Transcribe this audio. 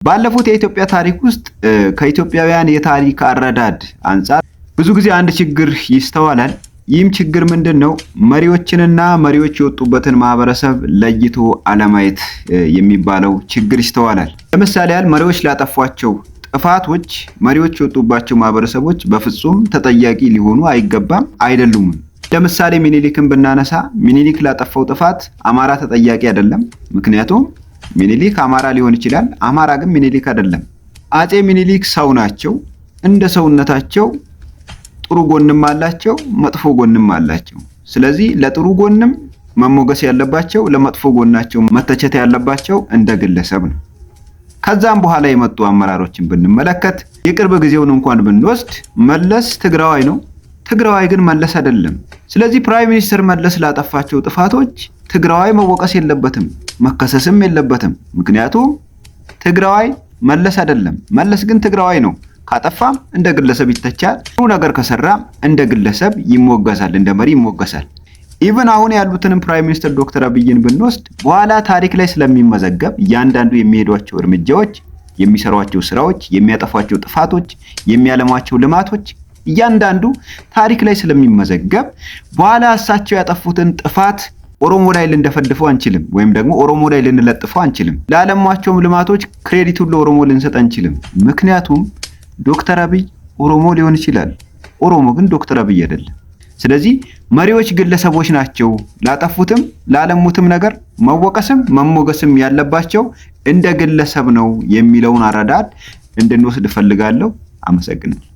ባለፉት የኢትዮጵያ ታሪክ ውስጥ ከኢትዮጵያውያን የታሪክ አረዳድ አንፃር ብዙ ጊዜ አንድ ችግር ይስተዋላል። ይህም ችግር ምንድነው? መሪዎችንና መሪዎች የወጡበትን ማህበረሰብ ለይቶ አለማየት የሚባለው ችግር ይስተዋላል። ለምሳሌ ያህል መሪዎች ላጠፏቸው ጥፋቶች መሪዎች የወጡባቸው ማህበረሰቦች በፍጹም ተጠያቂ ሊሆኑ አይገባም፣ አይደሉም። ለምሳሌ ሚኒሊክን ብናነሳ ሚኒሊክ ላጠፋው ጥፋት አማራ ተጠያቂ አይደለም። ምክንያቱም ሚኒሊክ አማራ ሊሆን ይችላል፣ አማራ ግን ሚኒሊክ አይደለም። አፄ ሚኒሊክ ሰው ናቸው። እንደ ሰውነታቸው ጥሩ ጎንም አላቸው፣ መጥፎ ጎንም አላቸው። ስለዚህ ለጥሩ ጎንም መሞገስ ያለባቸው፣ ለመጥፎ ጎናቸው መተቸት ያለባቸው እንደ ግለሰብ ነው። ከዛም በኋላ የመጡ አመራሮችን ብንመለከት የቅርብ ጊዜውን እንኳን ብንወስድ መለስ ትግራዋይ ነው፣ ትግራዋይ ግን መለስ አይደለም። ስለዚህ ፕራይም ሚኒስተር መለስ ላጠፋቸው ጥፋቶች ትግራዋይ መወቀስ የለበትም፣ መከሰስም የለበትም። ምክንያቱም ትግራዋይ መለስ አይደለም፣ መለስ ግን ትግራዋይ ነው። ካጠፋም እንደ ግለሰብ ይተቻል፣ ጥሩ ነገር ከሰራም እንደ ግለሰብ ይሞገሳል፣ እንደ መሪ ይሞገሳል። ኢቭን አሁን ያሉትንም ፕራይም ሚኒስተር ዶክተር አብይን ብንወስድ በኋላ ታሪክ ላይ ስለሚመዘገብ እያንዳንዱ የሚሄዷቸው እርምጃዎች፣ የሚሰሯቸው ስራዎች፣ የሚያጠፏቸው ጥፋቶች፣ የሚያለሟቸው ልማቶች እያንዳንዱ ታሪክ ላይ ስለሚመዘገብ በኋላ እሳቸው ያጠፉትን ጥፋት ኦሮሞ ላይ ልንደፈድፈው አንችልም፣ ወይም ደግሞ ኦሮሞ ላይ ልንለጥፈው አንችልም። ላለሟቸውም ልማቶች ክሬዲቱን ለኦሮሞ ልንሰጥ አንችልም። ምክንያቱም ዶክተር አብይ ኦሮሞ ሊሆን ይችላል፣ ኦሮሞ ግን ዶክተር አብይ አይደለም። ስለዚህ መሪዎች ግለሰቦች ናቸው። ላጠፉትም ላለሙትም ነገር መወቀስም መሞገስም ያለባቸው እንደ ግለሰብ ነው የሚለውን አረዳድ እንድንወስድ እፈልጋለሁ። አመሰግናለሁ።